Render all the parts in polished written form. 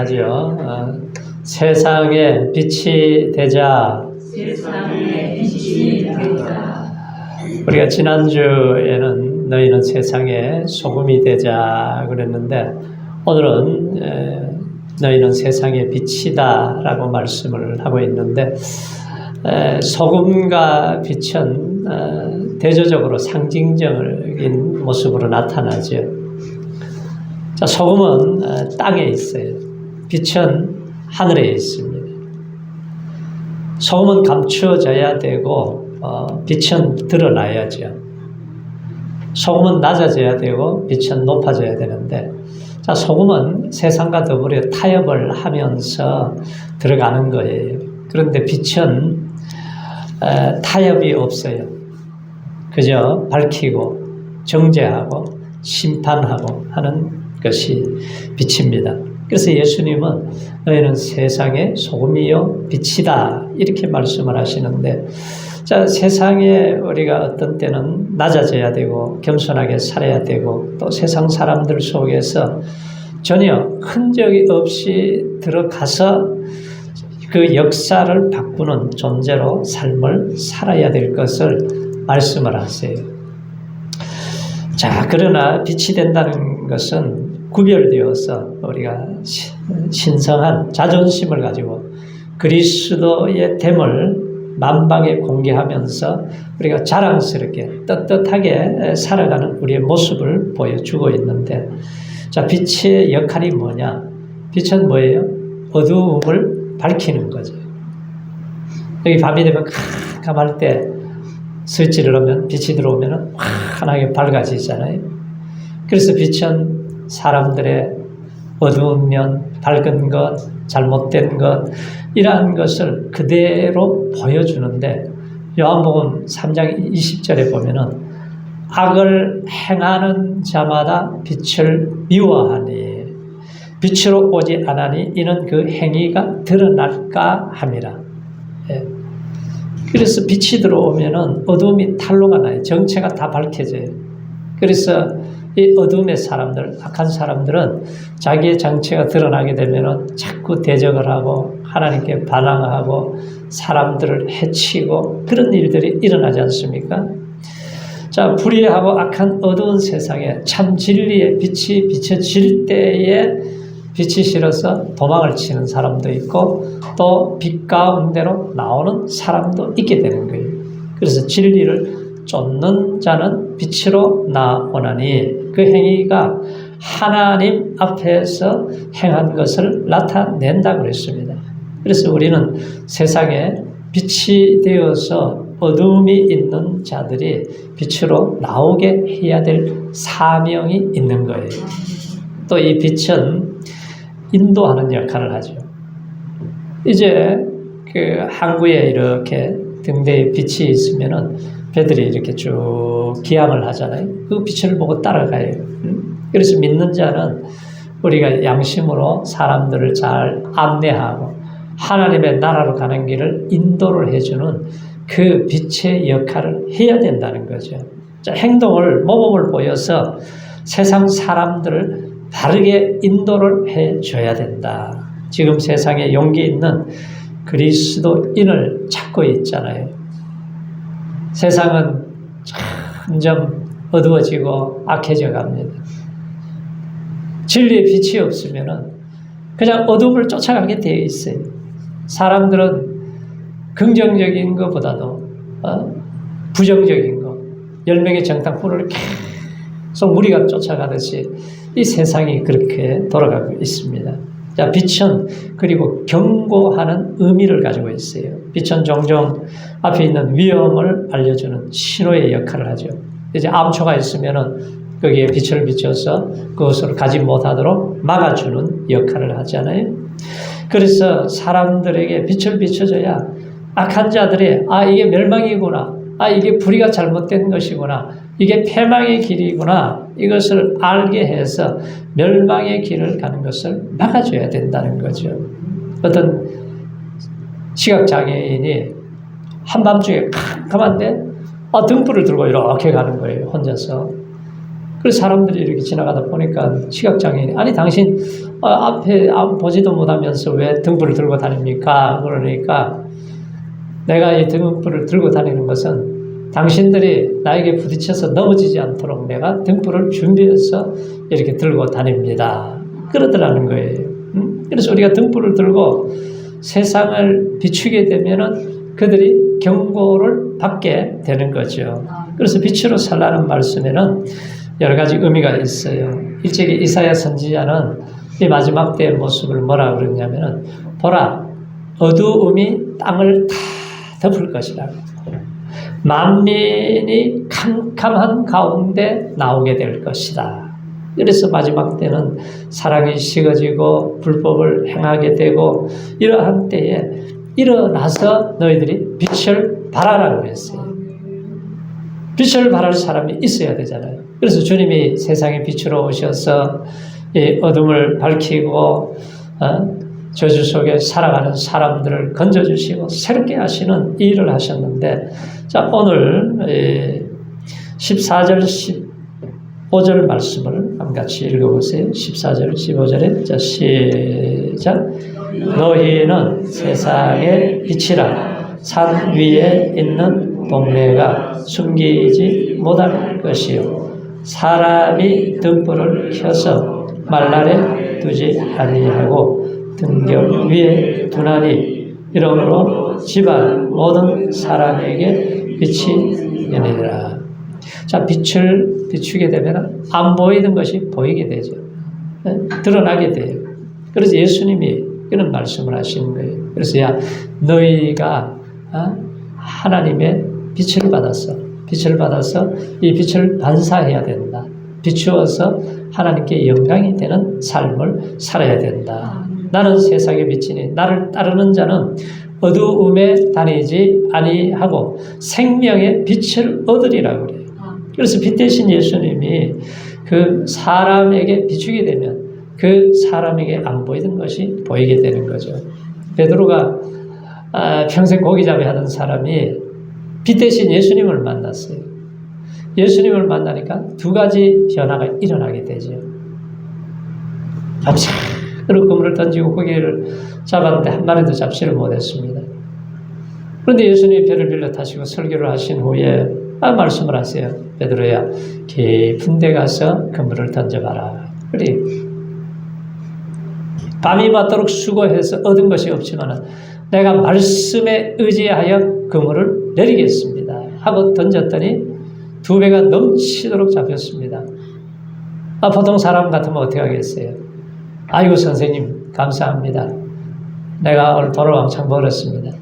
하죠. 세상에 빛이 되자. 세상에 빛이 되자. 우리가 지난주에는 너희는 세상에 소금이 되자 그랬는데 오늘은 너희는 세상의 빛이다 라고 말씀을 하고 있는데 소금과 빛은 대조적으로 상징적인 모습으로 나타나죠. 자, 소금은 땅에 있어요. 빛은 하늘에 있습니다. 소금은 감추어져야 되고 빛은 드러나야죠. 소금은 낮아져야 되고 빛은 높아져야 되는데 자, 소금은 세상과 더불어 타협을 하면서 들어가는 거예요. 그런데 빛은 타협이 없어요. 그저 밝히고 정죄하고 심판하고 하는 것이 빛입니다. 그래서 예수님은 너희는 세상의 소금이요 빛이다 이렇게 말씀을 하시는데 자, 세상에 우리가 어떤 때는 낮아져야 되고 겸손하게 살아야 되고 또 세상 사람들 속에서 전혀 흔적이 없이 들어가서 그 역사를 바꾸는 존재로 삶을 살아야 될 것을 말씀을 하세요. 자, 그러나 빛이 된다는 것은 구별되어서 우리가 신성한 자존심을 가지고 그리스도의 됨을 만방에 공개하면서 우리가 자랑스럽게 떳떳하게 살아가는 우리의 모습을 보여주고 있는데 자, 빛의 역할이 뭐냐? 빛은 뭐예요? 어두움을 밝히는 거죠. 여기 밤이 되면 캄캄할 때 스위치를 넣으면 빛이 들어오면 환하게 밝아지잖아요. 그래서 빛은 사람들의 어두운 면, 밝은 것, 잘못된 것 이러한 것을 그대로 보여주는데 요한복음 3장 20절에 보면은 악을 행하는 자마다 빛을 미워하니 빛으로 오지 않으니 이는 그 행위가 드러날까 함이라. 예. 그래서 빛이 들어오면은 어두움이 탄로가 나요. 정체가 다 밝혀져요. 그래서 이 어둠의 사람들, 악한 사람들은 자기의 정체가 드러나게 되면은 자꾸 대적을 하고 하나님께 반항하고 사람들을 해치고 그런 일들이 일어나지 않습니까? 자, 불의하고 악한 어두운 세상에 참 진리의 빛이 비춰질 때에 빛이 싫어서 도망을 치는 사람도 있고 또 빛 가운데로 나오는 사람도 있게 되는 거예요. 그래서 진리를 쫓는 자는 빛으로 나오나니 그 행위가 하나님 앞에서 행한 것을 나타낸다고 그랬습니다. 그래서 우리는 세상에 빛이 되어서 어둠이 있는 자들이 빛으로 나오게 해야 될 사명이 있는 거예요. 또 이 빛은 인도하는 역할을 하죠. 이제 그 항구에 이렇게 등대에 빛이 있으면은 배들이 이렇게 쭉 기항을 하잖아요. 그 빛을 보고 따라가요. 그래서 믿는 자는 우리가 양심으로 사람들을 잘 안내하고 하나님의 나라로 가는 길을 인도를 해주는 그 빛의 역할을 해야 된다는 거죠. 자, 행동을, 모범을 보여서 세상 사람들을 바르게 인도를 해줘야 된다. 지금 세상에 용기 있는 그리스도인을 찾고 있잖아요. 세상은 점점 어두워지고 악해져 갑니다. 진리의 빛이 없으면 그냥 어둠을 쫓아가게 되어 있어요. 사람들은 긍정적인 것보다도 부정적인 것, 10명의 정탐꾼을 계속 무리가 쫓아가듯이 이 세상이 그렇게 돌아가고 있습니다. 자, 빛은 그리고 경고하는 의미를 가지고 있어요. 빛은 종종 앞에 있는 위험을 알려주는 신호의 역할을 하죠. 이제 암초가 있으면은 거기에 빛을 비춰서 그것을 가지 못하도록 막아주는 역할을 하잖아요. 그래서 사람들에게 빛을 비춰줘야 악한 자들이 이게 멸망이구나, 이게 불의가 잘못된 것이구나, 이게 패망의 길이구나 이것을 알게 해서 멸망의 길을 가는 것을 막아줘야 된다는 거죠. 어떤 시각장애인이 한밤중에 캄캄한데 등불을 들고 이렇게 가는 거예요. 혼자서. 그래서 사람들이 이렇게 지나가다 보니까 시각장애인이 당신 앞에 보지도 못하면서 왜 등불을 들고 다닙니까? 그러니까 내가 이 등불을 들고 다니는 것은 당신들이 나에게 부딪혀서 넘어지지 않도록 내가 등불을 준비해서 이렇게 들고 다닙니다. 그러더라는 거예요. 그래서 우리가 등불을 들고 세상을 비추게 되면은 그들이 경고를 받게 되는 거죠. 그래서 빛으로 살라는 말씀에는 여러 가지 의미가 있어요. 일찍이 이사야 선지자는 이 마지막 때의 모습을 뭐라 그러냐면은 보라, 어두움이 땅을 다 덮을 것이라. 만민이 캄캄한 가운데 나오게 될 것이다. 그래서 마지막 때는 사랑이 식어지고 불법을 행하게 되고 이러한 때에 일어나서 너희들이 빛을 발하라고 그랬어요. 빛을 발할 사람이 있어야 되잖아요. 그래서 주님이 세상의 빛으로 오셔서 이 어둠을 밝히고 저주 속에 살아가는 사람들을 건져주시고 새롭게 하시는 이 일을 하셨는데, 자, 오늘 14절 15절 말씀을 한번 같이 읽어보세요. 14절 15절에 자, 시작. 너희는 세상의 빛이라. 산 위에 있는 동네가 숨기지 못할 것이요 사람이 등불을 켜서 말날에 두지 아니하고 등경 위에 두나니 이러므로 집안 모든 사람에게 빛이 되느니라. 자, 빛을 비추게 되면 안 보이는 것이 보이게 되죠. 드러나게 돼요. 그래서 예수님이 그런 말씀을 하시는 거예요. 그래서 야, 너희가 하나님의 빛을 받았어. 빛을 받아서 이 빛을 반사해야 된다. 비추어서 하나님께 영광이 되는 삶을 살아야 된다. 나는 세상의 빛이니 나를 따르는 자는 어두움에 다니지 아니하고 생명의 빛을 얻으리라고 그래요. 그래서 빛 대신 예수님이 그 사람에게 비추게 되면 그 사람에게 안 보이던 것이 보이게 되는 거죠. 베드로가 평생 고기잡이 하던 사람이 빛 대신 예수님을 만났어요. 예수님을 만나니까 두 가지 변화가 일어나게 되죠. 밤새도록 그물을 던지고 고기를 잡았는데 한 마리도 잡지를 못했습니다. 그런데 예수님이 배를 빌려 타시고 설교를 하신 후에 말씀을 하세요. 베드로야, 깊은 데 가서 그물을 던져봐라. 그래. 밤이 맞도록 수고해서 얻은 것이 없지만 내가 말씀에 의지하여 그물을 내리겠습니다 하고 던졌더니 2배가 넘치도록 잡혔습니다. 보통 사람 같으면 어떻게 하겠어요? 아이고 선생님 감사합니다. 내가 오늘 돈을 왕창 벌었습니다.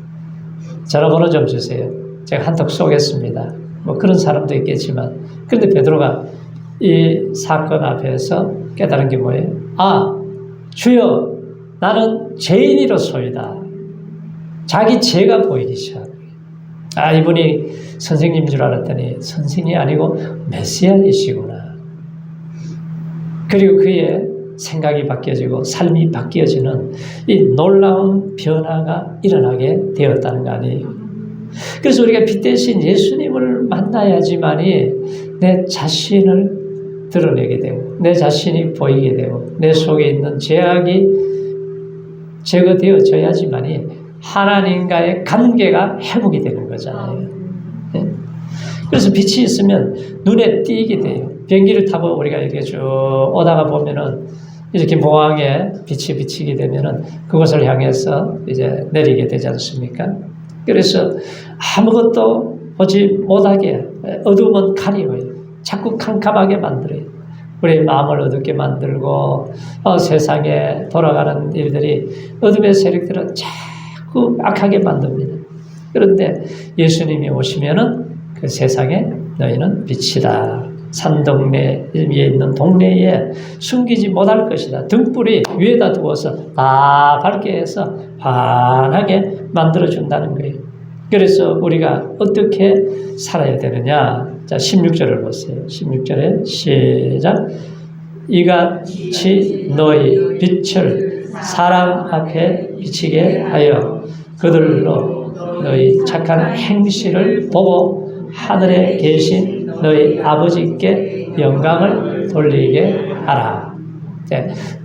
전화번호 좀 주세요. 제가 한턱 쏘겠습니다. 뭐 그런 사람도 있겠지만, 그런데 베드로가 이 사건 앞에서 깨달은 게 뭐예요? 주여, 나는 죄인이로소이다. 자기 죄가 보이기 시작합니다. 이분이 선생님인 줄 알았더니 선생이 아니고 메시아이시구나. 그리고 그의 생각이 바뀌어지고 삶이 바뀌어지는 이 놀라운 변화가 일어나게 되었다는 거 아니에요. 그래서 우리가 빛 대신 예수님을 만나야지만이 내 자신을 드러내게 되고 내 자신이 보이게 되고 내 속에 있는 죄악이 제거되어져야지만이 하나님과의 관계가 회복이 되는 거잖아요. 네? 그래서 빛이 있으면 눈에 띄게 돼요. 비행기를 타고 우리가 이렇게 쭉 오다가 보면은 이렇게 모항에 빛이 비치게 되면은 그것을 향해서 이제 내리게 되지 않습니까? 그래서 아무것도 보지 못하게 어두움은 가리워요. 자꾸 캄캄하게 만들어요. 우리의 마음을 어둡게 만들고 세상에 돌아가는 일들이 어둠의 세력들은 자꾸 악하게 만듭니다. 그런데 예수님이 오시면은 그 세상에 너희는 빛이다. 산동네 위에 있는 동네에 숨기지 못할 것이다. 등불이 위에다 두어서 다 밝게 해서 환하게 만들어준다는 거예요. 그래서 우리가 어떻게 살아야 되느냐. 자, 16절을 보세요. 16절에 시작. 이같이 너희 빛을 사람 앞에 비치게 하여 그들로 너희 착한 행실을 보고 하늘에 계신 너희 아버지께 영광을 돌리게 하라.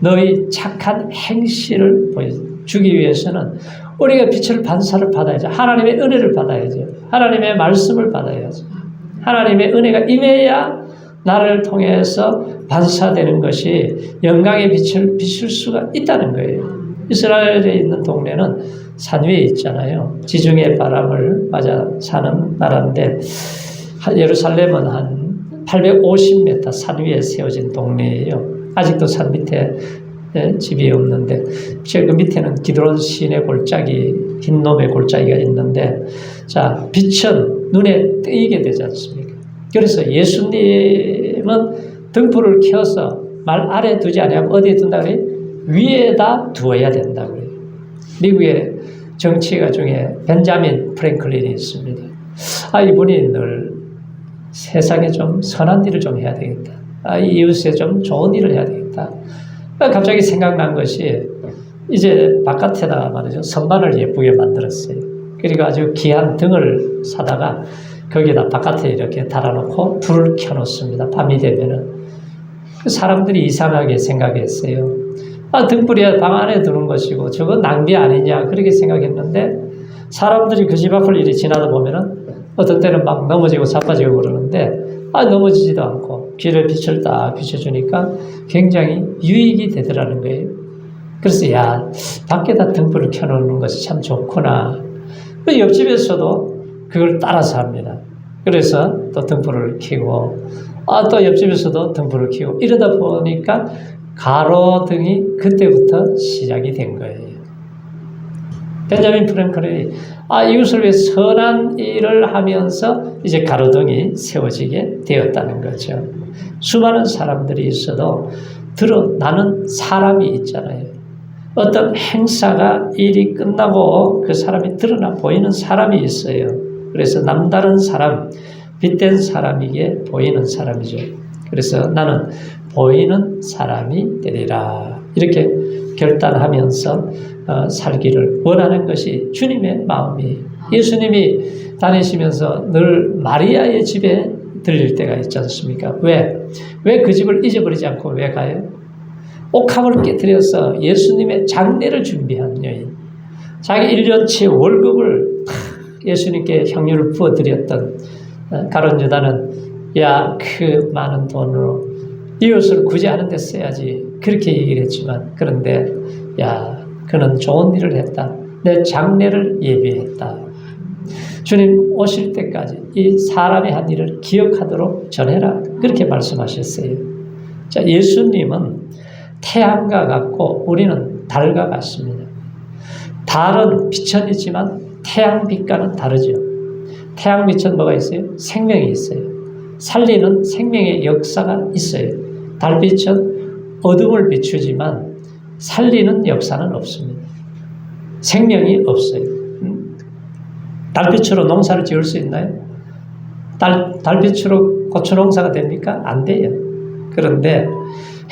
너희 착한 행실을 보여주기 위해서는 우리가 빛을 반사를 받아야죠. 하나님의 은혜를 받아야죠. 하나님의 말씀을 받아야죠. 하나님의 은혜가 임해야 나를 통해서 반사되는 것이 영광의 빛을 비출 수가 있다는 거예요. 이스라엘에 있는 동네는 산 위에 있잖아요. 지중해 바람을 맞아 사는 나라인데 예루살렘은 한 850m 산 위에 세워진 동네예요. 아직도 산 밑에 집이 없는데 그 밑에는 기드론 시내 골짜기, 흰놈의 골짜기가 있는데 자 빛은 눈에 띄게 되지 않습니까? 그래서 예수님은 등불을 켜서 말 아래 두지 아니하고 어디에 둔다 그래요? 위에다 두어야 된다고 그래요. 미국의 정치가 중에 벤자민 프랭클린이 있습니다. 이분이 늘 세상에 좀 선한 일을 좀 해야 되겠다. 이웃에 좀 좋은 일을 해야 되겠다. 갑자기 생각난 것이 이제 바깥에다가 말이죠. 선반을 예쁘게 만들었어요. 그리고 아주 귀한 등을 사다가 거기다 바깥에 이렇게 달아놓고 불을 켜놓습니다. 밤이 되면은. 사람들이 이상하게 생각했어요. 등불이 방 안에 두는 것이고 저건 낭비 아니냐 그렇게 생각했는데 사람들이 그 집 앞을 이리 지나다 보면은 어떤 때는 막 넘어지고 자빠지고 그러는데 넘어지지도 않고 귀를 빛을 딱 비춰주니까 굉장히 유익이 되더라는 거예요. 그래서 밖에다 등불을 켜놓는 것이 참 좋구나. 옆집에서도 그걸 따라서 합니다. 그래서 또 등불을 켜고 또 옆집에서도 등불을 켜고 이러다 보니까 가로등이 그때부터 시작이 된 거예요. 벤자민 프랭클린이 이웃을 위해 선한 일을 하면서 이제 가로등이 세워지게 되었다는 거죠. 수많은 사람들이 있어도 나는 사람이 있잖아요. 어떤 행사가 일이 끝나고 그 사람이 드러나 보이는 사람이 있어요. 그래서 남다른 사람, 빛된 사람이게 보이는 사람이죠. 그래서 나는 보이는 사람이 되리라. 이렇게 결단하면서 살기를 원하는 것이 주님의 마음이에요. 예수님이 다니시면서 늘 마리아의 집에 들릴 때가 있지 않습니까? 왜 그 집을 잊어버리지 않고 왜 가요? 옥합을 깨뜨려서 예수님의 장례를 준비한 여인. 자기 1년치 월급을 예수님께 향유를 부어드렸던 가룟 유다는 그 많은 돈으로 이웃을 구제하는 데 써야지 그렇게 얘기를 했지만 그런데 그는 좋은 일을 했다. 내 장례를 예비했다. 주님 오실 때까지 이 사람이 한 일을 기억하도록 전해라. 그렇게 말씀하셨어요. 자, 예수님은 태양과 같고 우리는 달과 같습니다. 달은 빛은 있지만 태양빛과는 다르죠. 태양빛은 뭐가 있어요? 생명이 있어요. 살리는 생명의 역사가 있어요. 달빛은 어둠을 비추지만 살리는 역사는 없습니다. 생명이 없어요. 달빛으로 농사를 지을 수 있나요? 달빛으로 고추 농사가 됩니까? 안 돼요. 그런데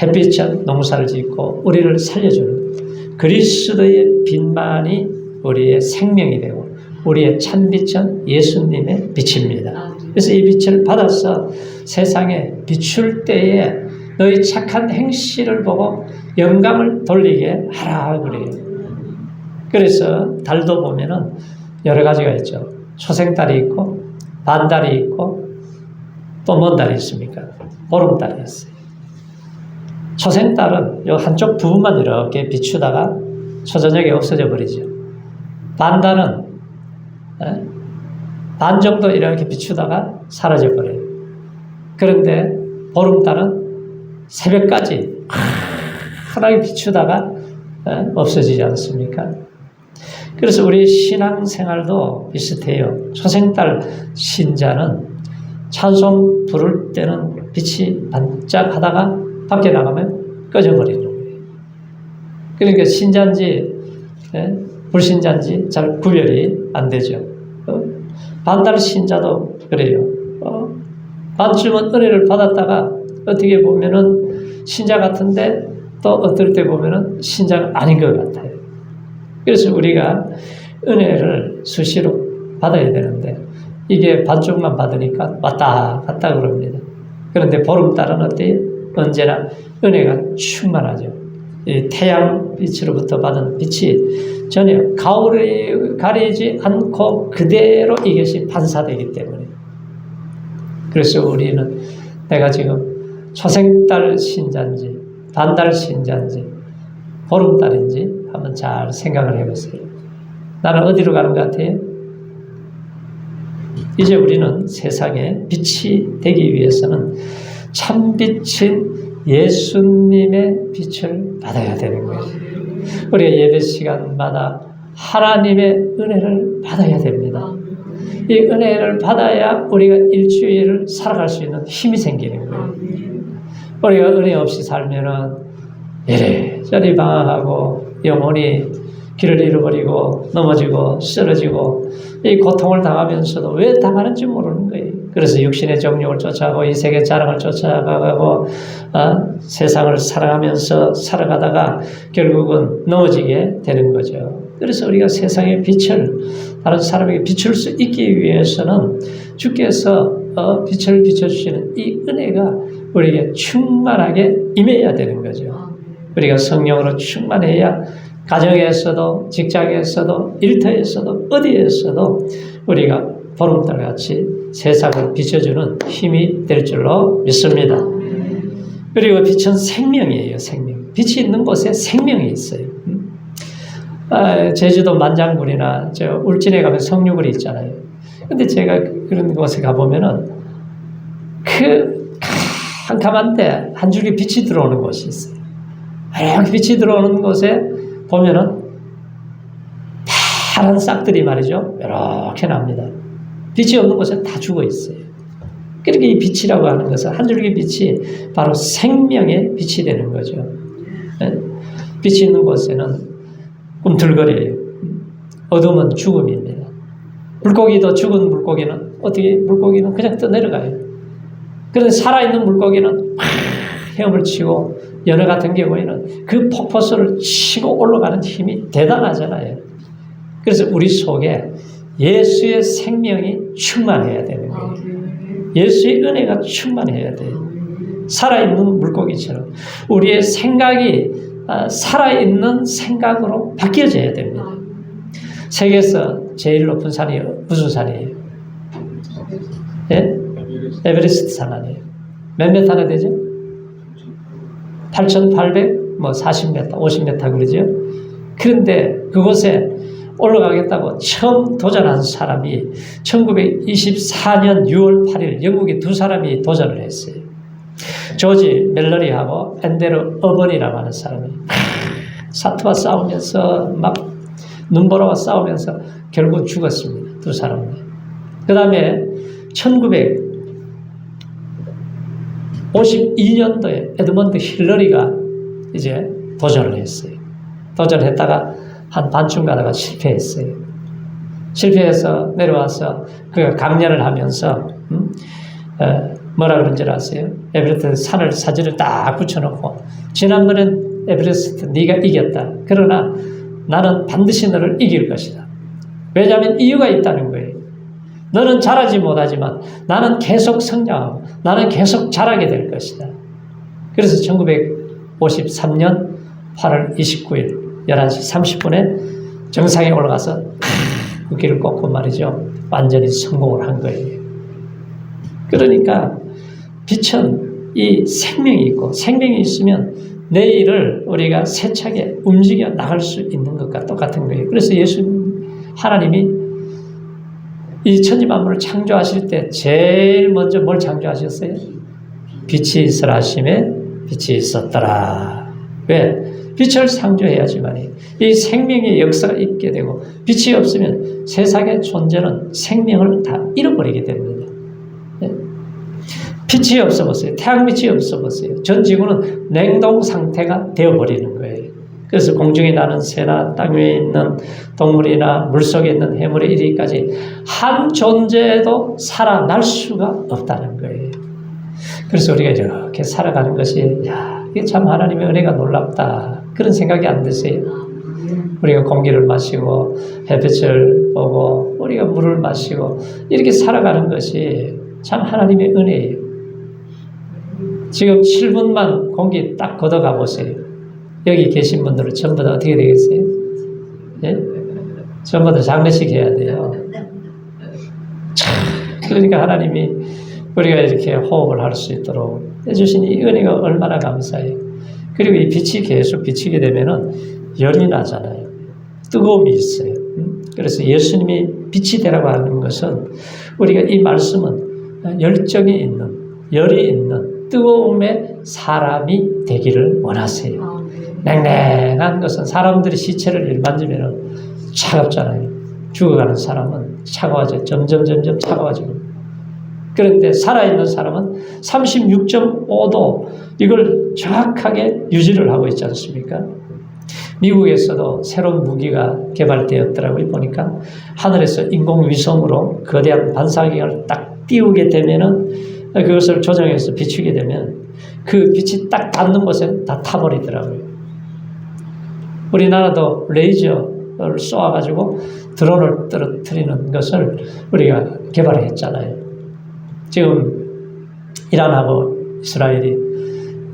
햇빛은 농사를 짓고 우리를 살려주는 그리스도의 빛만이 우리의 생명이 되고 우리의 찬빛은 예수님의 빛입니다. 그래서 이 빛을 받아서 세상에 비출 때에 너희 착한 행실을 보고 영감을 돌리게 하라 그래요. 그래서 달도 보면은 여러 가지가 있죠. 초생달이 있고 반달이 있고 또 뭔 달이 있습니까? 보름달이 있어요. 초생달은 요 한쪽 부분만 이렇게 비추다가 초저녁에 없어져 버리죠. 반달은 반 정도 이렇게 비추다가 사라져 버려요. 그런데 보름달은 새벽까지 환하게 비추다가 없어지지 않습니까? 그래서 우리 신앙생활도 비슷해요. 초생달 신자는 찬송 부를 때는 빛이 반짝하다가 밖에 나가면 꺼져버리는 거예요. 그러니까 신자인지 불신자인지 잘 구별이 안 되죠. 반달 신자도 그래요. 반쯤은 은혜를 받았다가 어떻게 보면은 신자 같은데 또 어떨 때 보면은 신자가 아닌 것 같아요. 그래서 우리가 은혜를 수시로 받아야 되는데 이게 반쪽만 받으니까 왔다 갔다 그럽니다. 그런데 보름달은 어때요? 언제나 은혜가 충만하죠. 이 태양빛으로부터 받은 빛이 전혀 가리지 않고 그대로 이것이 반사되기 때문에. 그래서 우리는 내가 지금 초생달 신자인지 반달 신자인지 보름달인지 한번 잘 생각을 해보세요. 나는 어디로 가는 것 같아요? 이제 우리는 세상에 빛이 되기 위해서는 참빛인 예수님의 빛을 받아야 되는 거예요. 우리가 예배 시간마다 하나님의 은혜를 받아야 됩니다. 이 은혜를 받아야 우리가 일주일을 살아갈 수 있는 힘이 생기는 거예요. 우리가 은혜 없이 살면은 이래저래 방황하고 영혼이 길을 잃어버리고 넘어지고 쓰러지고 이 고통을 당하면서도 왜 당하는지 모르는 거예요. 그래서 육신의 정욕을 쫓아가고 이 세계 자랑을 쫓아가고 세상을 사랑하면서 살아가다가 결국은 넘어지게 되는 거죠. 그래서 우리가 세상의 빛을 다른 사람에게 비출 수 있기 위해서는 주께서 빛을 비춰주시는 이 은혜가 우리에게 충만하게 임해야 되는 거죠. 우리가 성령으로 충만해야 가정에서도 직장에서도 일터에서도 어디에서도 우리가 보름달같이 세상을 비춰주는 힘이 될 줄로 믿습니다. 그리고 빛은 생명이에요. 생명. 빛이 있는 곳에 생명이 있어요. 제주도 만장굴이나 저 울진에 가면 성류굴이 있잖아요. 근데 제가 그런 곳에 가보면은 그 캄캄한데 한 줄기 빛이 들어오는 곳이 있어요. 이렇게 빛이 들어오는 곳에 보면은 파란 싹들이 말이죠. 이렇게 납니다. 빛이 없는 곳에 다 죽어 있어요. 그러니까 이 빛이라고 하는 것은 한 줄기 빛이 바로 생명의 빛이 되는 거죠. 빛이 있는 곳에는 꿈틀거려요. 어둠은 죽음입니다. 물고기도 죽은 물고기는 어떻게 물고기는 그냥 떠내려가요. 그런데 살아있는 물고기는 헤엄을 치고 연어 같은 경우에는 그 폭포수를 치고 올라가는 힘이 대단하잖아요. 그래서 우리 속에 예수의 생명이 충만해야 되는 거예요. 예수의 은혜가 충만해야 돼요. 살아있는 물고기처럼 우리의 생각이 살아있는 생각으로 바뀌어져야 됩니다. 세계에서 제일 높은 산이 무슨 산이에요? 예? 에베레스트 산 아니에요? 몇 메타나 되죠? 8,840m, 50m 그러죠? 그런데 그곳에 올라가겠다고 처음 도전한 사람이 1924년 6월 8일 영국의 두 사람이 도전을 했어요. 조지 멜러리하고 앤드류 어번이라고 하는 사람이 사투와 싸우면서 막 눈보라와 싸우면서 결국 죽었습니다. 두 사람이. 그 다음에 1952년도에 에드먼드 힐러리가 이제 도전을 했어요. 도전했다가 한 반쯤 가다가 실패했어요. 실패해서 내려와서 그가 강연을 하면서 뭐라 그런지 아세요? 에베레스트 산을 사진을 딱 붙여놓고 지난번엔 에베레스트 네가 이겼다. 그러나 나는 반드시 너를 이길 것이다. 왜냐하면 이유가 있다는 거예요. 너는 잘하지 못하지만 나는 계속 성장하고 나는 계속 잘하게 될 것이다. 그래서 1953년 8월 29일 11시 30분에 정상에 올라가서 그 길을 꺾고 말이죠. 완전히 성공을 한 거예요. 그러니까 빛은 이 생명이 있고 생명이 있으면 내일을 우리가 세차게 움직여 나갈 수 있는 것과 똑같은 거예요. 그래서 하나님이 이 천지만물을 창조하실 때 제일 먼저 뭘 창조하셨어요? 빛이 있으라 하심에 빛이 있었더라. 왜? 빛을 창조해야지만 이 생명의 역사가 있게 되고 빛이 없으면 세상의 존재는 생명을 다 잃어버리게 됩니다. 빛이 없어버렸어요. 태양빛이 없어버렸어요. 전 지구는 냉동 상태가 되어버리는 거예요. 그래서 공중에 나는 새나 땅 위에 있는 동물이나 물속에 있는 해물에 이르기까지 한 존재도 살아날 수가 없다는 거예요. 그래서 우리가 이렇게 살아가는 것이 이게 참 하나님의 은혜가 놀랍다. 그런 생각이 안 드세요? 우리가 공기를 마시고 햇빛을 보고 우리가 물을 마시고 이렇게 살아가는 것이 참 하나님의 은혜예요. 지금 7분만 공기 딱 걷어가 보세요. 여기 계신 분들은 전부 다 어떻게 되겠어요? 예? 전부 다 장례식 해야 돼요. 그러니까 하나님이 우리가 이렇게 호흡을 할 수 있도록 해주신 이 은혜가 얼마나 감사해요. 그리고 이 빛이 계속 비치게 되면은 열이 나잖아요. 뜨거움이 있어요. 그래서 예수님이 빛이 되라고 하는 것은 우리가 이 말씀은 열정이 있는, 열이 있는 뜨거움의 사람이 되기를 원하세요. 냉랭한 것은 사람들이 시체를 만지면 차갑잖아요. 죽어가는 사람은 차가워져. 점점 차가워지고. 그런데 살아있는 사람은 36.5도 이걸 정확하게 유지를 하고 있지 않습니까? 미국에서도 새로운 무기가 개발되었더라고요. 보니까 하늘에서 인공위성으로 거대한 반사기를 딱 띄우게 되면은 그것을 조정해서 비추게 되면 그 빛이 딱 닿는 곳에 다 타버리더라고요. 우리나라도 레이저를 쏘아가지고 드론을 떨어뜨리는 것을 우리가 개발했잖아요. 지금 이란하고 이스라엘이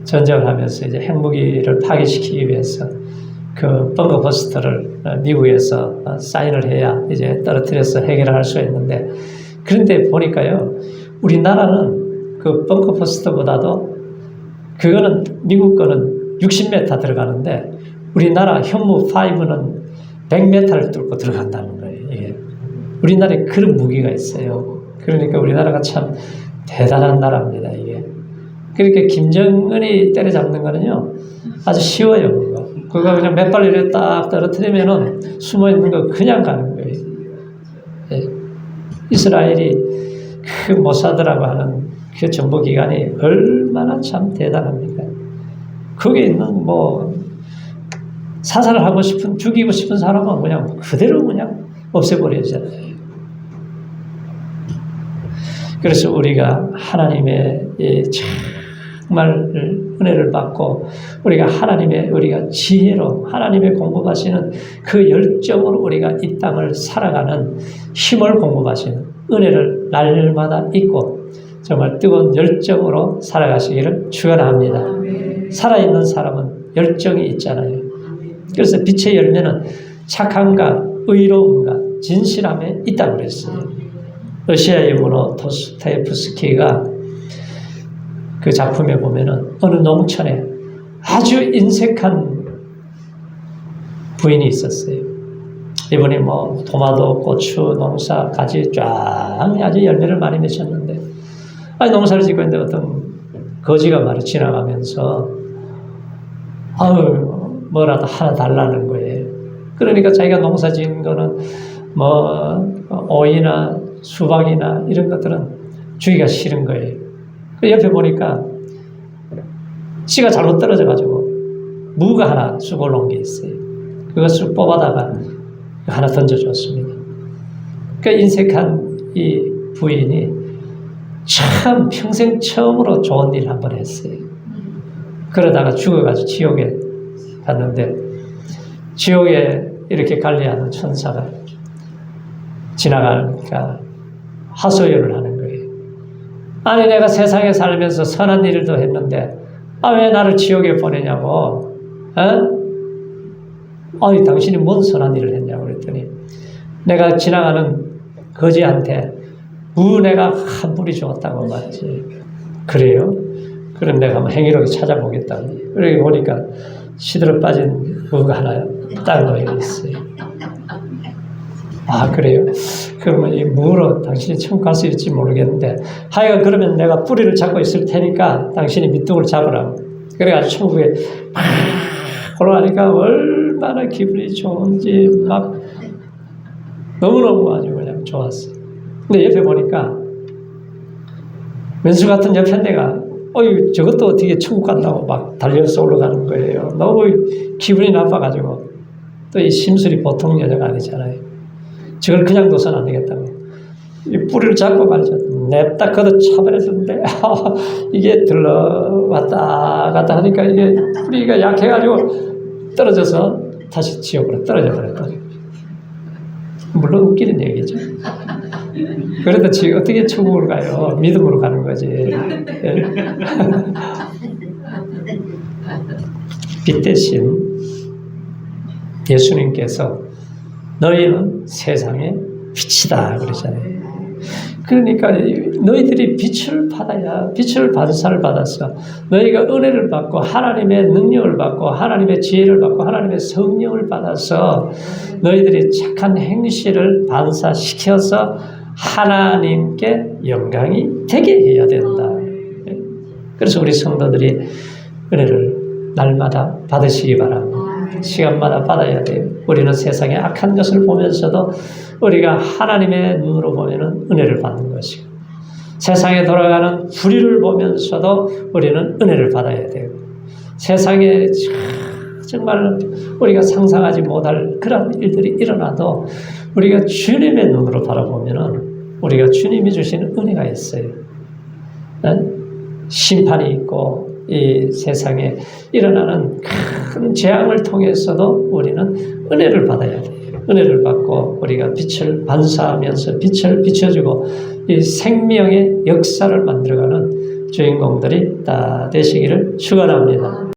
전쟁을 하면서 이제 핵무기를 파괴시키기 위해서 그 벙커버스터를 미국에서 사인을 해야 이제 떨어뜨려서 해결을 할 수가 있는데, 그런데 보니까요, 우리나라는 그 벙커버스터보다도 그거는 미국 거는 60m 들어가는데 우리나라 현무5는 100m를 뚫고 들어간다는 거예요. 이게 우리나라에 그런 무기가 있어요. 그러니까 우리나라가 참 대단한 나라입니다. 이게 그러니까 김정은이 때려잡는 거는요 아주 쉬워요. 그거 그냥 몇 발 이렇게 딱 떨어뜨리면은 숨어 있는 거 그냥 가는 거예요. 예. 이스라엘이 그 모사드라고 하는 그 정보기관이 얼마나 참 대단합니까? 거기에 있는 뭐 사살을 하고 싶은, 죽이고 싶은 사람은 그냥 그대로 그냥 없애버리잖아요. 그래서 우리가 하나님의 정말 은혜를 받고 우리가 우리가 지혜로 하나님의 공급하시는 그 열정으로 우리가 이 땅을 살아가는 힘을 공급하시는 은혜를 날마다 잊고 정말 뜨거운 열정으로 살아가시기를 축원합니다. 살아있는 사람은 열정이 있잖아요. 그래서 빛의 열매는 착함과 의로움과 진실함에 있다고 그랬어요. 러시아의 문호 도스토옙스키가 그 작품에 보면은 어느 농촌에 아주 인색한 부인이 있었어요. 이분이 뭐 토마토, 고추, 농사, 가지 쫙 아주 열매를 많이 맺혔는데, 농사를 짓고 있는데 어떤 거지가 말이 지나가면서 뭐라도 하나 달라는 거예요. 그러니까 자기가 농사 지은 거는 뭐 오이나 수박이나 이런 것들은 주기가 싫은 거예요. 그 옆에 보니까 씨가 잘못 떨어져가지고 무가 하나 쑥 올라온 게 있어요. 그것을 뽑아다가 하나 던져줬습니다. 그 인색한 이 부인이 참 평생 처음으로 좋은 일을 한번 했어요. 그러다가 죽어가지고 지옥에 갔는데, 지옥에 이렇게 관리하는 천사가 지나가니까 하소연을 하는 거예요. 아니 내가 세상에 살면서 선한 일도 했는데 왜 나를 지옥에 보내냐고. 아니 당신이 뭔 선한 일을 했냐고 그랬더니, 내가 지나가는 거지한테 내가 한 뿌리 주었다고 말이지. 그래요? 그럼 내가 한번 행위롭게 찾아보겠다고. 그러게 보니까 시들어 빠진 무가 하나 딱 놓여 있어요. 그래요? 그러면 이 무로 당신이 천국 갈 수 있을지 모르겠는데, 하여간 그러면 내가 뿌리를 잡고 있을 테니까 당신이 밑둥을 잡으라고. 그래가지고 천국에 막 올라가니까 얼마나 기분이 좋은지 막 너무너무 아주 그냥 좋았어요. 근데 옆에 보니까 왼수 같은 옆에 내가 저것도 어떻게 천국 간다고 막 달려서 올라가는 거예요. 너무 기분이 나빠가지고. 또 이 심술이 보통 여자가 아니잖아요. 저걸 그냥 둬서는 안 되겠다고. 이 뿌리를 잡고 말이죠. 냅다 걷어 차버렸는데, 이게 들러왔다 갔다 하니까 이게 뿌리가 약해가지고 떨어져서 다시 지옥으로 떨어져 버렸거든요. 물론 웃기는 얘기죠. 그래도 지금 어떻게 천국을 가요? 믿음으로 가는 거지. 빛 대신 예수님께서 너희는 세상의 빛이다 그러잖아요. 그러니까 너희들이 빛을 받아야 빛을 반사를 받아서 너희가 은혜를 받고 하나님의 능력을 받고 하나님의 지혜를 받고 하나님의 성령을 받아서 너희들이 착한 행실을 반사시켜서 하나님께 영광이 되게 해야 된다. 그래서 우리 성도들이 은혜를 날마다 받으시기 바랍니다. 시간마다 받아야 돼요. 우리는 세상의 악한 것을 보면서도 우리가 하나님의 눈으로 보면 은혜를 받는 것이고 세상에 돌아가는 불의를 보면서도 우리는 은혜를 받아야 돼요. 세상에 정말 우리가 상상하지 못할 그런 일들이 일어나도 우리가 주님의 눈으로 바라보면 우리가 주님이 주시는 은혜가 있어요. 심판이 있고 이 세상에 일어나는 큰 재앙을 통해서도 우리는 은혜를 받아야 돼요. 은혜를 받고 우리가 빛을 반사하면서 빛을 비춰주고 이 생명의 역사를 만들어가는 주인공들이 다 되시기를 축원합니다.